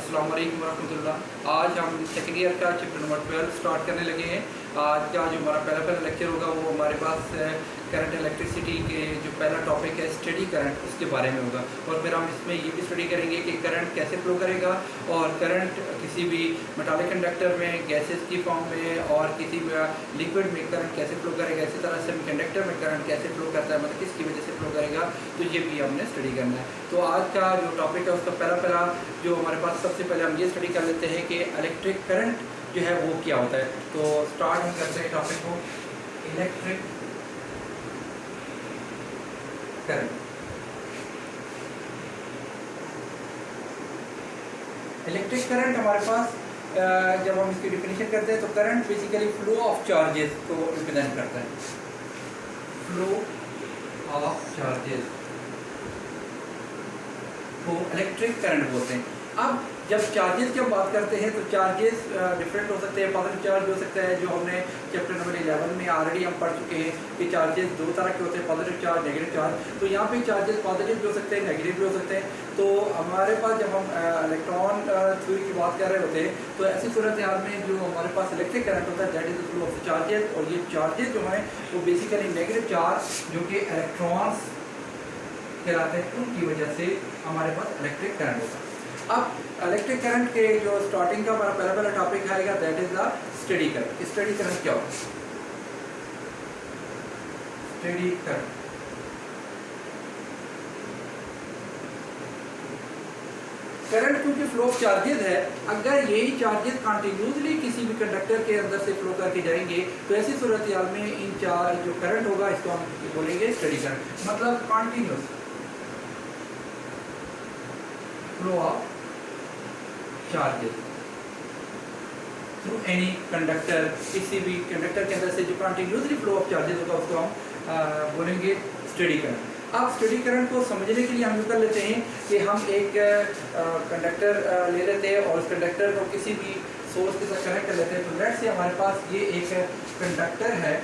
अस्सलाम वालेकुम रहमतुल्लाह। आज हम सेकेंड ईयर का चैप्टर नंबर 12 स्टार्ट करने लगे हैं। आज का जो हमारा पहला लेक्चर होगा वो हमारे पास करंट इलेक्ट्रिसिटी के जो पहला टॉपिक है स्टडी करंट, उसके बारे में होगा। और फिर हम इसमें ये भी स्टडी करेंगे कि करंट कैसे फ्लो करेगा और करंट किसी भी मेटालिक कंडक्टर में, गैसेस की फॉर्म में और किसी भी लिक्विड में करंट कैसे फ्लो करेगा। इसी तरह सेमीकंडक्टर में करंट कैसे फ्लो करता है, मतलब किसकी वजह से फ्लो करेगा, तो ये भी हमने स्टडी करना है। तो आज का जो टॉपिक है उसका पहला जो हमारे पास सबसे पहले हम ये स्टडी कर लेते हैं कि इलेक्ट्रिक करंट जो है वो क्या होता है। तो स्टार्ट हम करते हैं टॉपिक को, इलेक्ट्रिक करंट। इलेक्ट्रिक करंट हमारे पास जब हम इसकी डिफिनेशन करते हैं तो current basically flow of charges को रिप्रेजेंट करता है। फ्लो ऑफ चार्जेस को इलेक्ट्रिक करंट बोलते हैं। अब जब चार्जेस की हम बात करते हैं तो चार्जेस डिफरेंट हो सकते हैं। पॉजिटिव चार्ज हो सकता है, जो हमने चैप्टर नंबर 11 में ऑलरेडी हम पढ़ चुके हैं कि चार्जेस दो तरह के होते हैं, पॉजिटिव चार्ज, नेगेटिव चार्ज। तो यहाँ पे चार्जेस पॉजिटिव भी हो सकते हैं, नेगेटिव भी हो सकते हैं। तो हमारे पास जब हम इलेक्ट्रॉन थ्योरी की बात कर रहे होते हैं तो ऐसी सूरत हाल में जो हमारे पास इलेक्ट्रिक करंट होता है that is the flow of charges. और ये चार्जेस जो हैं वो बेसिकली नेगेटिव चार्ज जो कि इलेक्ट्रॉन्स कहलाते हैं, उनकी वजह से हमारे पास इलेक्ट्रिक करंट होता है। अब इलेक्ट्रिक करंट के जो स्टार्टिंग का हमारा पहला टॉपिक आएगा that is the steady current. Steady current क्या होता है? स्टेडी करंट करंट क्योंकि फ्लो ऑफ चार्जेस है, अगर यही चार्जेस कंटिन्यूसली किसी भी कंडक्टर के अंदर से फ्लो करके जाएंगे तो ऐसी सूरत हाल में इन चार्ज जो करंट होगा इसको हम बोलेंगे स्टेडी करंट, मतलब continuous flow of charges through any conductor. किसी भी कंडक्टर के अंदर से जो कंटिन्यूसली फ्लो ऑफ चार्जेस होगा उसको हम बोलेंगे स्टेडी करंट। अब स्टेडी करंट को समझने के लिए हम यूँ कर लेते हैं कि हम एक कंडक्टर ले लेते हैं और उस कंडक्टर को किसी भी सोर्स के साथ कनेक्ट कर लेते हैं। तो लेट्स से हमारे पास ये एक कंडक्टर है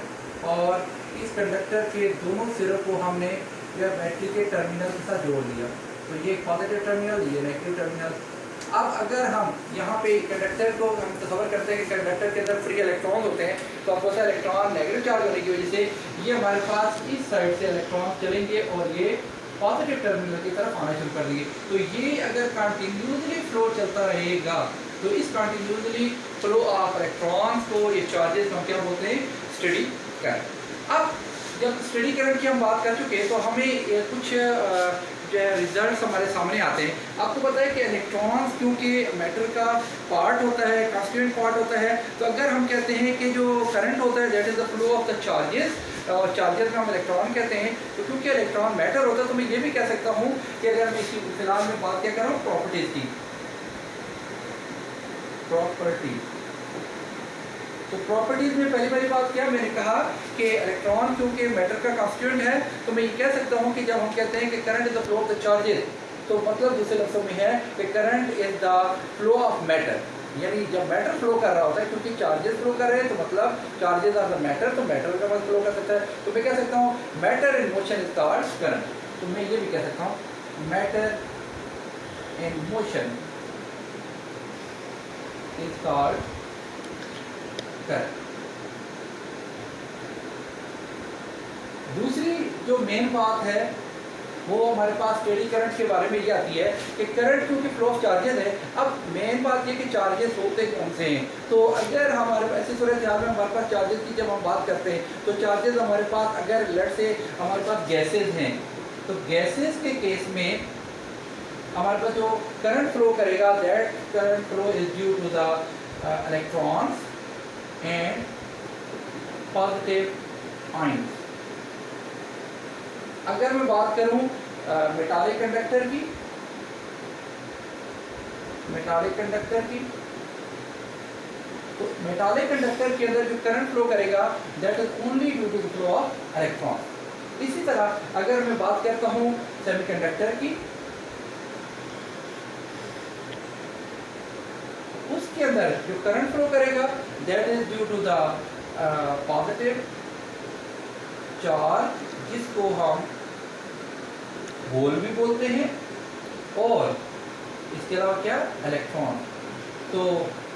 और इस कंडक्टर के दोनों सिरों को हमने यह बैटरी के टर्मिनल के साथ जोड़ दिया। तो ये एक पॉजिटिव टर्मिनल, ये नेगेटिव टर्मिनल। अब अगर हम यहाँ पे कंडक्टर को हम तस्वर करते हैं कि कंडक्टर के अंदर फ्री इलेक्ट्रॉन होते हैं, तो अब होता है इलेक्ट्रॉन नेगेटिव चार्ज होने की वजह से ये हमारे पास इस साइड से इलेक्ट्रॉन चलेंगे और ये पॉजिटिव टर्मिनल की तरफ आना शुरू कर देंगे। तो ये अगर कंटिन्यूसली फ्लो चलता रहेगा तो इस कंटिन्यूसली फ्लो ऑफ इलेक्ट्रॉन्स को, ये चार्जेस हम क्या बोलते हैं, स्टेडी करंट। अब जब स्टेडी करंट की हम बात कर चुके हैं तो हमें कुछ जो है रिजल्ट्स हमारे सामने आते हैं। आपको पता है कि इलेक्ट्रॉन्स क्योंकि मैटर का पार्ट होता है, कॉन्स्टिट्यूएंट पार्ट होता है, तो अगर हम कहते हैं कि जो करंट होता है that is the flow of the charges, और चार्जेस में हम इलेक्ट्रॉन कहते हैं, तो क्योंकि इलेक्ट्रॉन मैटर होता है तो मैं ये भी कह सकता हूँ कि अगर मैं इसकी फिलहाल में बात क्या कर रहा हूँ प्रॉपर्टीज की, प्रॉपर्टी। तो प्रॉपर्टीज में पहली बात क्या मैंने कहा कि इलेक्ट्रॉन क्योंकि मैटर का कॉन्स्टिट्यूएंट है, तो मैं ये कह सकता हूँ कि जब हम कहते हैं कि current is the flow of the charges, तो मतलब दूसरे लफ्ज़ों में है कि current is the flow of matter. यानी जब मैटर फ्लो कर रहा होता है, क्योंकि चार्जेस फ्लो कर रहे हैं तो मतलब चार्जेस आर द मैटर, तो मैटर का फ्लो कर सकता है। तो मैं कह सकता हूँ matter in motion is called current. तो मैं ये भी कह सकता हूँ matter in motion is called current. दूसरी जो मेन बात है वो हमारे पास स्टेडी करंट के बारे में ये आती है कि करंट क्योंकि फ्लो ऑफ चार्जेस है। अब मेन बात ये कि चार्जेस होते कौन से हैं, तो अगर हमारे पास ऐसी सूरत हाल में हमारे पास चार्जेस की जब हम बात करते हैं तो चार्जेस हमारे पास अगर लेट से हमारे पास गैसेज हैं, तो गैसेज के केस में हमारे पास जो करंट फ्लो करेगा that current flow is due to the electrons and positive ions. अगर मैं बात करूं मेटालिक कंडक्टर की, तो मेटालिक कंडक्टर के अंदर जो करंट फ्लो करेगा that is only due to the flow of electron. इसी तरह अगर मैं बात करता हूं सेमीकंडक्टर की, उसके अंदर जो करंट फ्लो करेगा that is due to the positive charge, जिसको हम होल भी बोलते हैं, और इसके अलावा क्या, इलेक्ट्रॉन। तो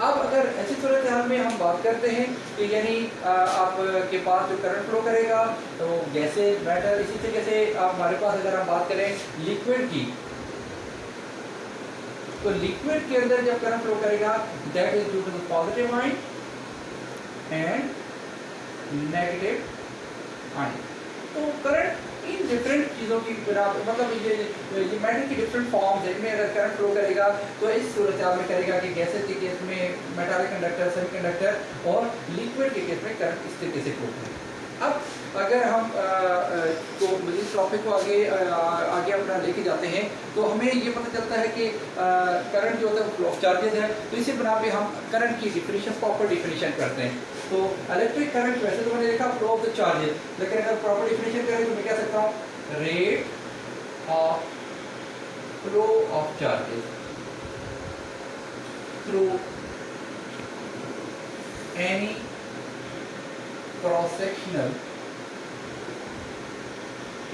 अब अगर ऐसी सूरत हाल में हम बात करते हैं कि यानी आपके पास जो करंट फ्लो करेगा तो गैसेज, मेटल, इसी तरीके से हमारे पास अगर हम बात करें लिक्विड की, तो लिक्विड के अंदर जब करंट फ्लो करेगा that is due to the positive ion and negative ion. तो करंट इन डिफरेंट चीज़ों की मतलब ये मैटर की डिफरेंट फॉर्म्स है, इनमें अगर करंट फ्लो करेगा तो इस सूरत में करेगा कि गैसेज के केस में मेटालिक कंडक्टर, सेमीकंडक्टर, और लिक्विड के केस में करंट इस तरीके से फ्लो करेगा। अब अगर हम तो इस टॉपिक को आगे अपना लेके जाते हैं तो हमें ये पता चलता है कि करंट जो होता है फ्लो ऑफ चार्जेस है। तो इसी बना पे हम करंट की डिफिनीशन, प्रॉपर डिफिनीशन करते हैं। तो इलेक्ट्रिक करंट वैसे तो मैंने देखा फ्लो ऑफ द चार्जेस, लेकिन अगर प्रॉपर डिफिनीशन करें तो मैं क्या सकता हूँ, rate of flow of charges through any cross sectional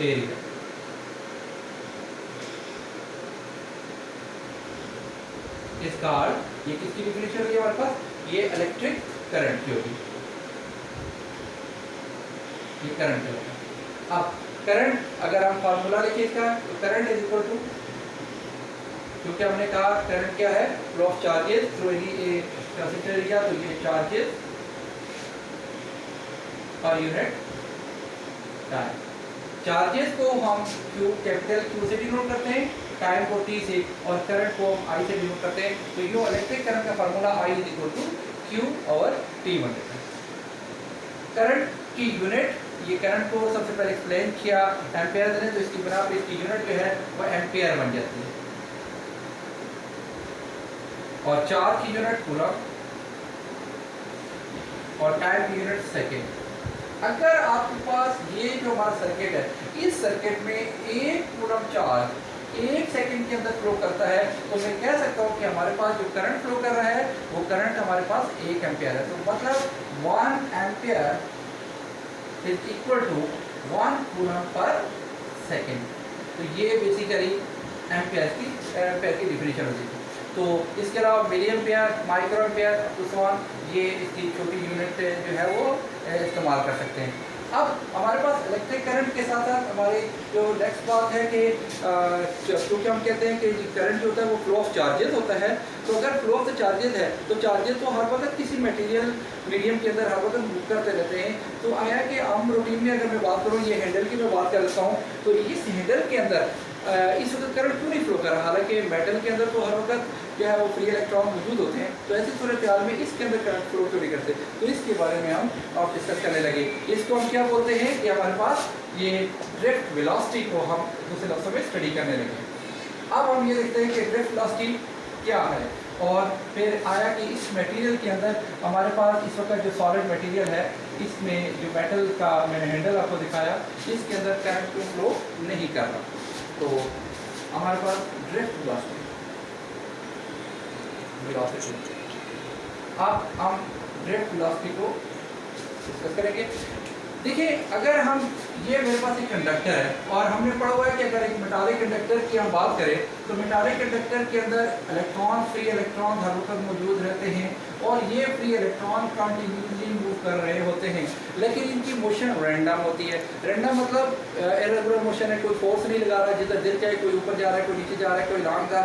area. इसका अर्थ, ये किसकी डिफिनेशन होगी हमारे पास, ये इलेक्ट्रिक करंट की होगी, ये करंट होगा। अब करंट अगर हम फार्मूला लिखिए इसका, तो करंट इज इक्वल टू, क्योंकि हमने कहा करंट क्या है, flow of charges through any cross area, तो ये charges per unit time. Charges को हम Q, कैपिटल Q से डिनोट करते हैं, टाइम को T से, और करंट को हम I से डिनोट करते हैं। तो ये इलेक्ट्रिक करंट का formula I is equal to Q और T बनता है। करंट की यूनिट, ये करंट को सबसे पहले एक्सप्लेन किया एम्पियर ने, तो इसकी बना पे इसकी यूनिट जो है वो एम्पियर बन जाती है, और चार्ज की यूनिट कूलम, और टाइम की यूनिट सेकेंड। अगर आपके पास ये जो हमारा सर्किट है, इस सर्किट में एक कूलम चार्ज 1 सेकंड के अंदर फ्लो करता है, तो मैं कह सकता हूँ कि हमारे पास जो करंट फ्लो कर रहा है वो करंट हमारे पास 1 एम्पियर है। तो मतलब 1 ampere is equal to 1 coulomb per second. तो ये बेसिकली एम्पियर की डिफिनेशन होती है। तो इसके अलावा मिली एम्पियर, माइक्रो एम्पियर, ये इसकी छोटी यूनिट जो है वो इस्तेमाल कर सकते हैं। अब हमारे पास इलेक्ट्रिक करंट के साथ साथ हमारी जो नेक्स्ट बात है कि क्योंकि हम कहते हैं कि करंट जो होता है वो फ्लो ऑफ चार्जेस होता है। तो अगर फ्लो ऑफ द चार्जेस है तो चार्जेस तो हर वक्त किसी मटेरियल मीडियम के अंदर हर वक्त मूव करते रहते हैं। तो आया कि हम रूटीन में अगर मैं बात करूँ, ये हैंडल की मैं बात कर लेता हूँ, तो इस हैंडल के अंदर इस वक्त करंट क्यों नहीं फ्लो कर रहा, हालांकि मेटल के अंदर तो हर वक्त जो है वो फ्री इलेक्ट्रॉन मौजूद होते हैं। तो ऐसी सूरत हाल में इसके अंदर करंट फ्लो क्यों नहीं करते, तो इसके बारे में हम अब डिस्कस करने लगे। इसको हम क्या बोलते हैं कि हमारे पास ये ड्रिफ्ट वेलोसिटी को हम दूसरे लफ्ज़ों में स्टडी करने लगे। अब हम ये देखते हैं कि ड्रिफ्ट वेलोसिटी क्या है, और फिर आया कि इस मटेरियल के अंदर हमारे पास इस वक्त जो सॉलिड मटेरियल है, इसमें जो मेटल का मैंने हैंडल आपको दिखाया, इसके अंदर करंट क्यों फ्लो नहीं कर रहा। तो हमारे पास ड्रिफ्ट वेलोसिटी, अब हम ड्रिफ्ट वेलोसिटी को डिस्कस करेंगे। देखिए, अगर हम ये मेरे पास एक कंडक्टर है और हमने पढ़ा हुआ है कि अगर एक मेटालिक कंडक्टर की हम बात करें तो मेटालिक कंडक्टर के अंदर इलेक्ट्रॉन, फ्री इलेक्ट्रॉन हर वक्त मौजूद रहते हैं, और ये फ्री इलेक्ट्रॉन कंटिन्यूसली मूव कर रहे होते हैं, लेकिन इनकी मोशन रैंडम होती है। रैंडम मतलब इरेगुलर मोशन है, कोई फोर्स नहीं लगा रहा, जिधर दिल चाहे कोई ऊपर जा रहा है, कोई नीचे जा रहा है, कोई लॉन्ग का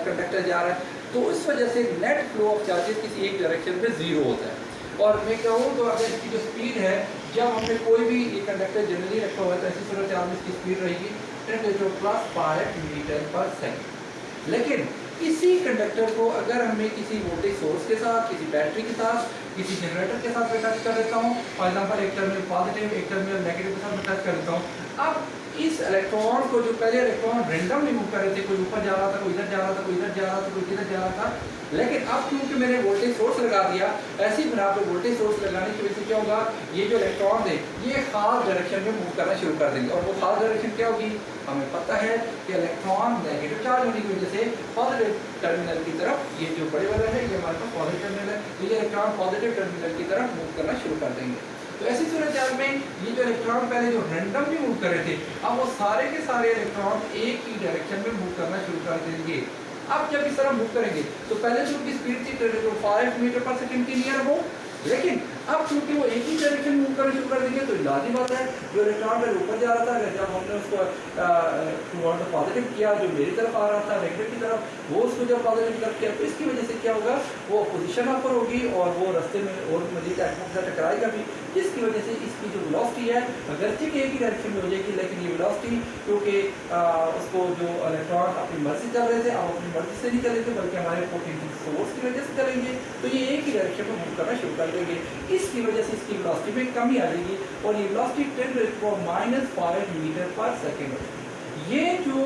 कंडक्टर जा रहा है। तो इस वजह से नेट फ्लो ऑफ चार्जेस किसी एक डायरेक्शन में ज़ीरो होता है। और मैं कहूँ तो अगर इसकी जो स्पीड है, जब हमने कोई भी ये कंडक्टर जनरली रखा हुआ है तो ऐसी सूरत में इसकी स्पीड रहेगी 10⁻⁵ मीटर पर सेकंड। लेकिन इसी कंडक्टर को अगर हमें किसी वोल्टेज सोर्स के साथ, किसी बैटरी के साथ, किसी जनरेटर के साथ मैं टच कर देता हूँ, फॉर एग्जाम्पल एक टर्मिनल पॉजिटिव, एक टर्मिनल नेगेटिव के साथ मैं टच कर देता हूँ, अब इस इलेक्ट्रॉन को, जो पहले इलेक्ट्रॉन रेंडमली मूव कर रहे थे, कोई ऊपर जा रहा था, कोई इधर जा रहा था, कोई इधर जा रहा था, कोई किधर जा रहा था, लेकिन अब क्योंकि मैंने वोल्टेज सोर्स लगा दिया, ऐसी बना पे वोल्टेज सोर्स लगाने की वजह से क्या होगा, ये जो इलेक्ट्रॉन है ये खास डायरेक्शन में मूव करना शुरू कर देंगे। और वो खास डायरेक्शन क्या होगी, हमें पता है कि इलेक्ट्रॉन नेगेटिव चार्ज होने की वजह से पॉजिटिव टर्मिनल की तरफ, ये जो बड़े वाला है ये हमारे पास पॉजिटिव टर्मिनल है, तो ये इलेक्ट्रॉन पॉजिटिव टर्मिनल की तरफ मूव करना शुरू कर देंगे। तो ऐसी सूरत में ये जो इलेक्ट्रॉन पहले जो रैंडमली मूव कर रहे थे, अब वो सारे के सारे इलेक्ट्रॉन एक ही डायरेक्शन में मूव करना शुरू कर देंगे। आप जब इस तरह मूव करेंगे तो पहले तो उनकी स्पीड थी तो 5 मीटर पर सेकंड के नियर हो, लेकिन अब क्योंकि वो एक ही डायरेक्शन मूव करना शुरू कर देंगे तो लाजिम बात है जो इलेक्ट्रॉन पहले ऊपर जा रहा था, अगर जब हमने उसको टुवर्ड पॉजिटिव किया, जो मेरी तरफ आ रहा था नेगेटिव की तरफ, वो उसको जब पॉजिटिव तरफ किया तो इसकी वजह से क्या होगा, वो पोजीशन ऊपर होगी और वो रास्ते में और मजीद एटमों के साथ टकराएगा भी, जिसकी वजह से इसकी जो वेलोसिटी है अगरचे कि एक ही डायरेक्शन में हो जाएगी, लेकिन ये वेलोसिटी क्योंकि उसको जो इलेक्ट्रॉन अपनी मर्जी चल रहे थे अब अपनी मर्जी से नहीं चलेंगे बल्कि हमारे पोटेंशियल सोर्स की वजह से चलेंगे, तो ये एक ही डायरेक्शन में मूव करना शुरू कर देंगे। इसकी वजह से इसकी वेलोसिटी में कमी आ जाएगी और ये वेलोसिटी 10⁻⁵ मीटर पर सेकंड होगी। ये जो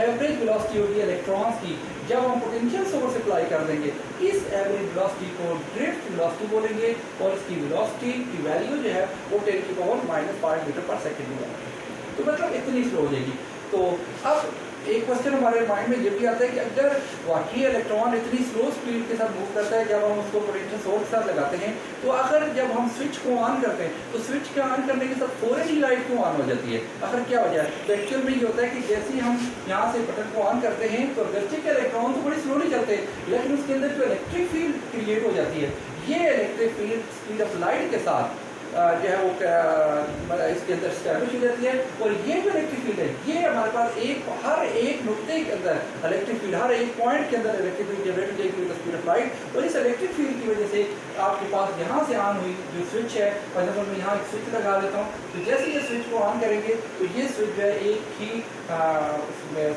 एवरेज वेलोसिटी होगी इलेक्ट्रॉन्स की जब हम पोटेंशियल सोर्स अप्लाई कर देंगे, इस एवरेज वेलोसिटी को ड्रिफ्ट वेलोसिटी बोलेंगे और इसकी वेलोसिटी की वैल्यू जो है वो 10⁻⁵ मीटर पर सेकंड होगा, तो मतलब इतनी स्लो हो जाएगी। तो अब एक क्वेश्चन हमारे माइंड में ये भी आता है कि अगर वाकई इलेक्ट्रॉन इतनी स्लो स्पीड के साथ मूव करता है जब हम उसको पोटेंशियल सोर्स के साथ लगाते हैं, तो अगर जब हम स्विच को ऑन करते हैं तो स्विच के ऑन करने के साथ फौरन ही लाइट क्यों ऑन हो जाती है, आखिर क्या वजह है? तो एक्चुअल में ये होता है कि जैसे ही हम यहाँ से बटन को ऑन करते हैं तो अगरचे के इलेक्ट्रॉन तो बड़ी स्लोली चलते हैं, लेकिन उसके अंदर जो इलेक्ट्रिक फील्ड क्रिएट हो जाती है, ये electric field speed of light के साथ जो है वो इसके अंदर स्टैब्लिश हो जाती है और ये जो इलेक्ट्रिक फील्ड है ये हमारे पास हर एक नुक्ते के अंदर इलेक्ट्रिक फील्ड, हर एक पॉइंट के अंदर इलेक्ट्रिक फील्ड जनरेट हो जाएगी with the speed of light, और इस इलेक्ट्रिक फील्ड की वजह से आपके पास यहाँ से ऑन हुई जो स्विच है, फॉर एग्जाम्पल मैं यहाँ एक स्विच लगा देता हूँ, तो जैसे ये स्विच को ऑन करेंगे तो ये स्विच जो है एक ही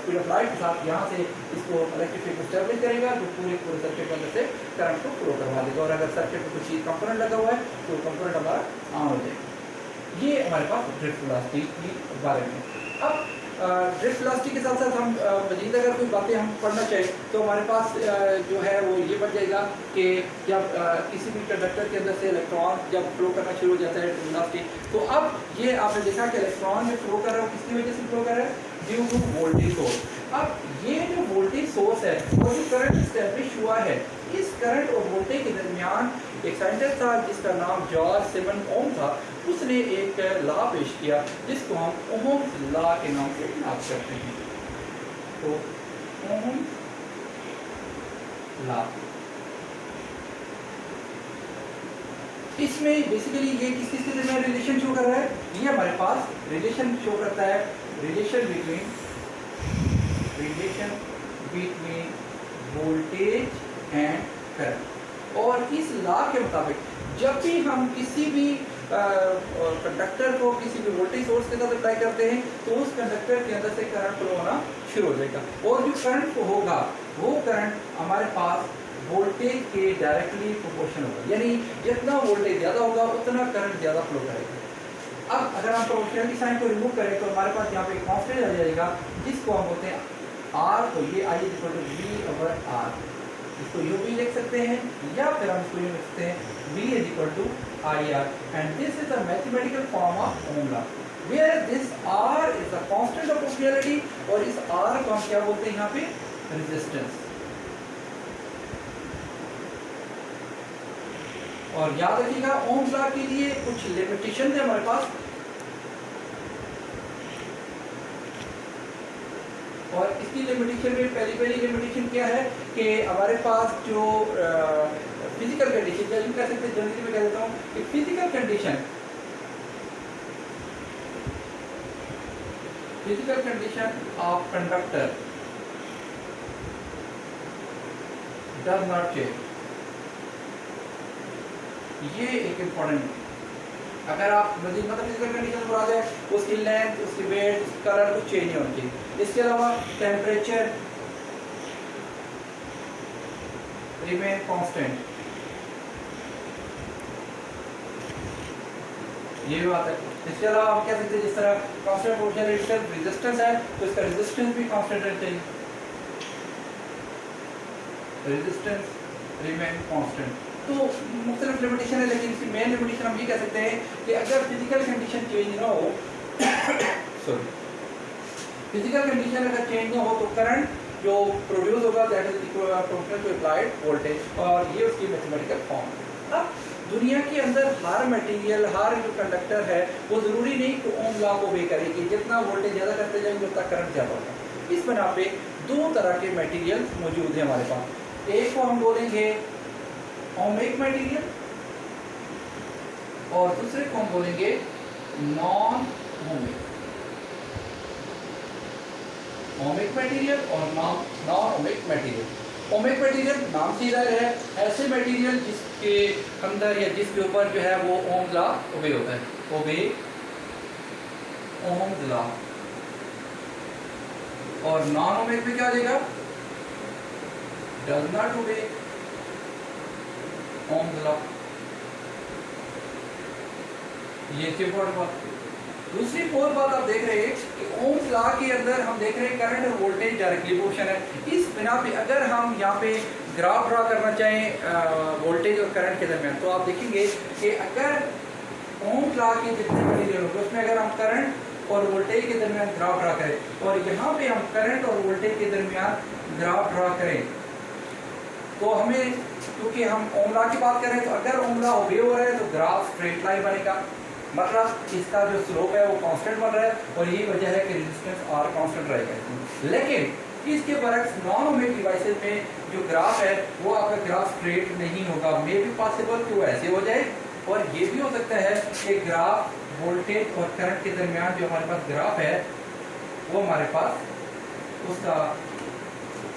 स्पीड ऑफ लाइट के साथ यहाँ से इसको इलेक्ट्रिक फील्ड को स्टैब्लिश करेगा जो पूरे सर्किट के अंदर से करंट को फ्लो करवा देगा, और अगर सर्किट में कुछ चीज़ कंपोनेंट लगा हुआ है तो कंपोनेंट हमारा ऑन हो जाएगा। ये हमारे पास ड्रिफ्ट वेलोसिटी के बारे में। अब ड्रिफ्ट वेलोसिटी के साथ साथ हम मजीद अगर कोई बातें हम पढ़ना चाहें तो हमारे पास जो है वो ये बन जाएगा कि जब किसी भी कंडक्टर के अंदर से इलेक्ट्रॉन जब फ्लो करना शुरू हो जाता है वेलोसिटी, तो अब ये आपने देखा कि इलेक्ट्रॉन जो फ्लो कर रहा है किसकी वजह से फ्लो कर रहा है, ड्यू टू वोल्टेज सोर्स। अब ये जो वोल्टेज सोर्स है और जो करंट स्टैब्लिश हुआ है, इस करंट और वोल्टेज के दरमियान एक साइंटिस्ट था जिसका नाम जॉर्ज सिमन ओम था, उसने एक लॉ पेश किया जिसको हम ओम्स लॉ के नाम से याद करते हैं। तो ओम्स लॉ, इसमें बेसिकली ये किस किस के दरमियान रिलेशन शो कर रहा है, ये हमारे पास रिलेशन शो करता है relation between voltage and current. और इस लॉ के मुताबिक जब भी हम किसी भी कंडक्टर को किसी भी वोल्टेज सोर्स के साथ अप्लाई करते हैं तो उस कंडक्टर के अंदर से करंट फ्लो होना शुरू हो जाएगा, और जो करंट होगा वो करंट हमारे पास वोल्टेज के डायरेक्टली प्रोपोर्शनल होगा, यानी जितना वोल्टेज ज़्यादा होगा उतना करंट ज़्यादा फ्लो करेगा। अब अगर हम प्रोपोर्शनल साइन को रिमूव करें तो हमारे पास यहाँ पे एक कांस्टेंट आ जाएगा जिसको हम बोलते हैं R, तो ये I = V/R, इसको यूँ भी लिख सकते हैं या फिर हम इसको यूँ लिख सकते हैं V = IR, and this is a mathematical form of Ohm law where this R is a constant of proportionality, और इस R को हम क्या बोलते हैं यहाँ पे, रेजिस्टेंस। और याद रखिएगा ओम लॉ के लिए कुछ लिमिटेशन है हमारे पास, और इसकी लिमिटेशन में पहली लिमिटेशन क्या है कि हमारे पास जो फिजिकल कंडीशन, या यूँ कह सकते हैं जनरली मैं कह देता हूँ कि physical condition of conductor does not change. ये एक इम्पॉर्टेंट, अगर आप मजीद मतलब फिजिकल कंडीशन पर आ जाए, उसकी लेंथ, उसकी वेट, उसकी कलर कुछ चेंज नहीं होना चाहिए। इसके अलावा टेम्परेचर रिमेन कांस्टेंट, ये भी बात है। इसके अलावा हम कह सकते हैं जिस तरह कांस्टेंट पोटेंशियल रेजिस्टेंस है तो इसका रेजिस्टेंस भी कांस्टेंट रहना चाहिए, रेजिस्टेंस रिमेन कांस्टेंट। तो मुख्तलिफ लिमिटेशन है, लेकिन इसकी मेन लिमिटेशन हम ये कह सकते हैं कि अगर फिजिकल कंडीशन चेंज ना हो सॉरी फिजिकल कंडीशन अगर चेंज ना हो तो करंट जो प्रोड्यूस होगा that is proportional to applied voltage, और ये उसकी मैथमेटिकल फॉर्म है। अब दुनिया के अंदर हर मटेरियल, हर जो कंडक्टर है वो ज़रूरी नहीं कि ओम लॉ को obey करेगी, जितना वोल्टेज ज़्यादा करते जाएंगे उतना करंट ज़्यादा होगा। इस बना पे दो तरह के मटेरियल मौजूद हैं हमारे पास। एक को हम बोलेंगे ओमिक मटेरियल और दूसरे को हम बोलेंगे नॉन ओमिक। ओमिक मटेरियल और non ohmic material. Ohmic material नाम से जाहिर है ऐसे मटेरियल जिसके अंदर या जिसके ऊपर जो है वो ओम्स लॉ ओबे होता है, ओबे ओम्स लॉ। और नॉन ओमिक में क्या आ जाएगा, does not obey Ohm's law. ये थी इम्पोर्टेंट बात। दूसरी फोर बात आप देख रहे हैं कि ओम्स लॉ के अंदर हम देख रहे हैं करंट और वोल्टेज डायरेक्टली प्रोपोर्शनल है। इस बिना पे अगर हम यहाँ पे ग्राफ ड्रा करना चाहें वोल्टेज और करंट के दरमियान, तो आप देखेंगे कि अगर ओम्स लॉ के जितने मटेरियल होंगे उसमें अगर हम करंट और वोल्टेज के दरमियान ग्राफ ड्रा करें और यहाँ पे हम करंट और वोल्टेज के दरमियान ग्राफ ड्रा करें, तो हमें, क्योंकि हम ओम लॉ की बात कर रहे हैं, तो अगर ओम लॉ ओबे हो रहा है तो ग्राफ स्ट्रेट लाइन बनेगा, मतलब इसका जो स्लोप है वो कांस्टेंट बन रहा है और यही वजह है कि रेजिस्टेंस आर कांस्टेंट रहेगा। लेकिन इसके बरक्स नॉन ओमिक डिवाइसेस में जो ग्राफ है वो आपका ग्राफ स्ट्रेट नहीं होगा। मे भी पॉसिबल कि वो ऐसे हो जाए और ये भी हो सकता है कि ग्राफ वोल्टेज और करंट के दरमियान जो हमारे पास ग्राफ है वो हमारे पास उसका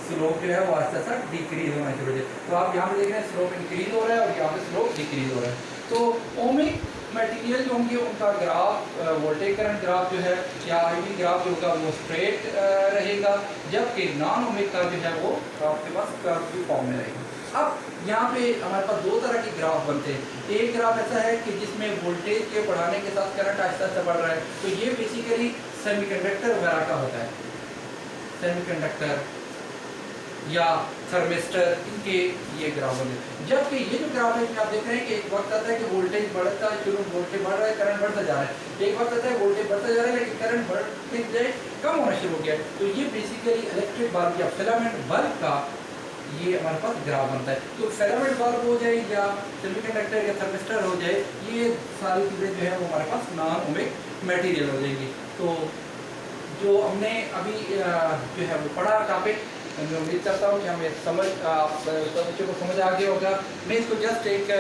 स्लोप जो है वो आस्ते आस्ते डिक्रीज होना शुरू हो जाए। तो आप यहाँ पे देख रहे हैं स्लोप इंक्रीज हो रहा है और यहाँ पे स्लोप डिक्रीज हो रहा है। तो ओमिक मटेरियल जो होंगे उनका ग्राफ वोल्टेज करंट ग्राफ जो है या आईवी ग्राफ जो होगा वो स्ट्रेट रहेगा, जबकि नॉन ओमिक का जो है वो आपके पास कर्व की फॉर्म में रहेगा। अब यहाँ पे हमारे पास दो तरह के ग्राफ बनते हैं। एक ग्राफ ऐसा है कि जिसमें वोल्टेज के बढ़ाने के साथ करंट आहिस्ता आहिस्ता बढ़ रहा है, तो ये बेसिकली सेमीकंडक्टर वगैरह का होता है, सेमीकंडक्टर या थर्मिस्टर, इनके ये ग्राफ होंगे। जबकि ये जो ग्राफ है आप देख रहे हैं कि एक वक्त आता है कि वोल्टेज बढ़ता है, शुरू वोल्टेज बढ़ रहा है, करंट बढ़ता जा रहा है, एक वक्त आता है वोल्टेज बढ़ता जा रहा है लेकिन करंट बढ़ते जाए कम होना शुरू हो गया। तो ये बेसिकली इलेक्ट्रिक बल्ब या फिलामेंट बल्ब का ये हमारे पास ग्राफ बनता है। तो फिलामेंट बल्ब हो जाए या सेमीकंडक्टर या थर्मिस्टर हो जाए, ये सारी चीज़ें जो है वो हमारे पास नॉन ओमिक मटेरियल हो जाएंगी। तो जो हमने अभी जो है वो पढ़ा टॉपिक, मैं उम्मीद करता हूँ कि हमें समझ बच्चों को समझ आ गया होगा। मैं इसको जस्ट एक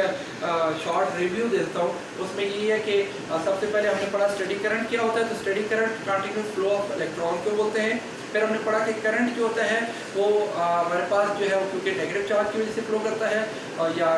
शॉर्ट रिव्यू देता हूँ। उसमें ये है कि सबसे पहले हमने पढ़ा स्टेडी करंट क्या होता है। तो steady current continuous flow of electron को बोलते हैं। फिर हमने पढ़ा कि करंट जो होता है वो हमारे पास जो है वो क्योंकि नेगेटिव चार्ज की वजह से फ्लो करता है या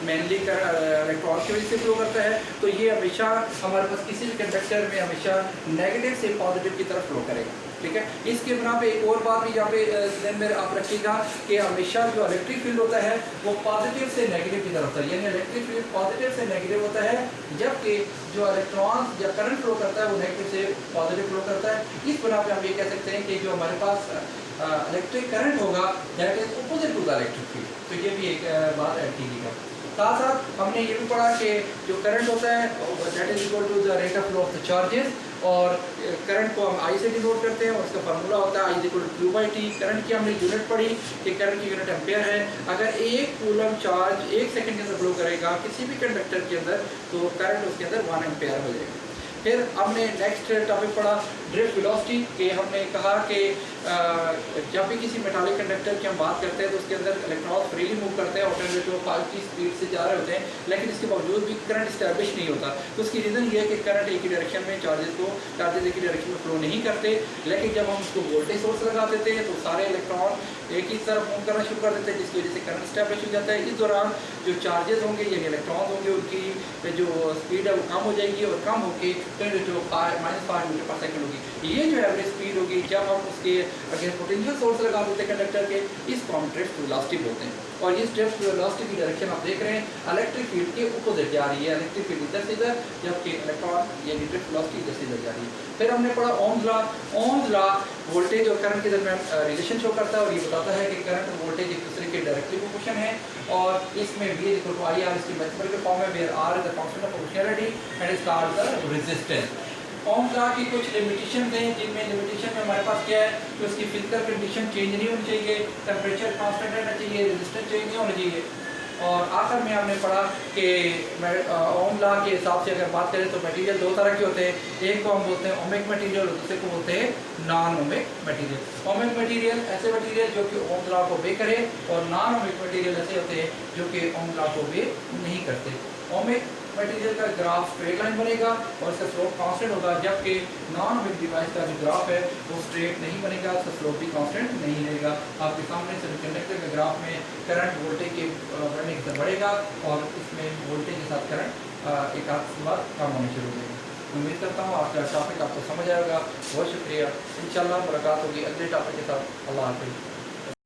मेनली इलेक्ट्रॉन की वजह से फ्लो करता है, तो ये हमेशा हमारे पास किसी भी कंडक्टर में हमेशा नेगेटिव से पॉजिटिव की तरफ फ्लो करेगा। ठीक है, इसके बना पे एक और बात भी यहाँ पे ध्यान में आप रखिएगा कि हमेशा जो इलेक्ट्रिक फील्ड होता है वो पॉजिटिव से नेगेटिव की तरफ होता है, यानी इलेक्ट्रिक फील्ड पॉजिटिव से नेगेटिव होता है, जबकि जो इलेक्ट्रॉन या करंट फ्लो करता है वो नेगेटिव से पॉजिटिव फ्लो करता है। इस बना पे हम ये कह सकते हैं कि जो हमारे पास इलेक्ट्रिक करंट होगा that is opposite to the electric field. तो ये भी एक बात ऐड कीजिएगा। साथ साथ हमने ये भी पढ़ा कि जो करंट होता है that is equal to the rate of flow of the charges, और करंट को हम आई से डिनोट करते हैं और उसका फार्मूला होता है I is equal to Q by T. Current की हमने यूनिट पढ़ी कि करंट की यूनिट एम्पेयर है। अगर एक कूलम चार्ज 1 सेकंड के अंदर फ्लो करेगा किसी भी कंडक्टर के अंदर, तो करंट उसके अंदर 1 एम्पेयर हो जाएगा। फिर हमने नेक्स्ट टॉपिक पढ़ा ड्रिफ्ट वेलोसिटी, कि हमने कहा कि जब भी किसी मेटालिक कंडक्टर की हम बात करते हैं तो उसके अंदर इलेक्ट्रॉन फ्रीली मूव करते हैं, ऑल्टरनेटिव 5 की स्पीड से जा रहे होते हैं, लेकिन इसके बावजूद भी करंट स्टैब्लिश नहीं होता। तो उसकी रीज़न ये है कि करंट एक ही डायरेक्शन में चार्जेस एक ही डायरेक्शन में फ्लो नहीं करते। लेकिन जब हम उसको वोल्टेज सोर्स लगा देते हैं तो सारे इलेक्ट्रॉन एक ही तरफ मूव करना शुरू कर देते हैं, जिसकी वजह से करंट स्टैब्लिश हो जाता है। इस दौरान जो चार्जेस होंगे यानी इलेक्ट्रॉन होंगे उनकी जो स्पीड है वो कम हो जाएगी और कम होकर जो -5 मीटर पर सेकंड होगी, ये जो एवरेज स्पीड होगी जब हम उसके अगेंस्ट पोटेंशियल सोर्स लगा देते हैं कंडक्टर के, इसको हम ड्रिफ्ट वेलोसिटी बोलते हैं। और इस ड्रिफ्ट वेलोसिटी की डायरेक्शन आप देख रहे हैं इलेक्ट्रिक फील्ड के अपोजिट जा रही है, इलेक्ट्रिक फील्ड इधर से इधर, जबकि इलेक्ट्रॉन यानी ड्रिफ्ट वेलोसिटी इधर से इधर जा रही है। फिर हमने पढ़ा Ohm's law. Ohm's law voltage और करंट के दरमियान रिलेशन शो करता है और ये बताता है कि करंट और वोल्टेज एक दूसरे के डायरेक्टली प्रोपोर्शन है, और इसमें V is equal to I R इसकी मैथमेटिकल फॉर्म है where R is the constant of proportionality and is called the resistance. Ohm's law की कुछ लिमिटेशन हैं, जिनमें लिमिटेशन में हमारे पास क्या है कि उसकी फिजिकल कंडीशन चेंज नहीं होनी चाहिए, टेम्परेचर कांस्टेंट रहना चाहिए, रेजिस्टेंस चेंज नहीं होना चाहिए। और आखिर में हमने पढ़ा कि ओम लॉ के हिसाब से अगर बात करें तो मटेरियल दो तरह के होते हैं, एक को हम बोलते हैं ओमिक मटेरियल और दूसरे को बोलते हैं non ohmic material. Ohmic material ऐसे मटेरियल जो कि ओम लॉ को बे करे और नॉन ओमिक मटेरियल ऐसे होते हैं जो कि ओम लॉ को बे नहीं करते। ओमिक मटेरियल का ग्राफ स्ट्रेट लाइन बनेगा और इसका स्लोप कांस्टेंट होगा, जबकि नॉन ओमिक डिवाइस का जो ग्राफ है वो स्ट्रेट नहीं बनेगा, उसका स्लोप भी कांस्टेंट नहीं रहेगा। आपके सामने सेमीकंडक्टर के ग्राफ में करंट वोल्टेज के बढ़ने के साथ बढ़ेगा और इसमें वोल्टेज के साथ करंट एक आध बार कम होने शुरू हो जाएगा। उम्मीद करता हूँ आपका टॉपिक आपको समझ आएगा। बहुत शुक्रिया, इंशाल्लाह मुलाकात होगी अगले टॉपिक के साथ। अल्लाह हाफिज़।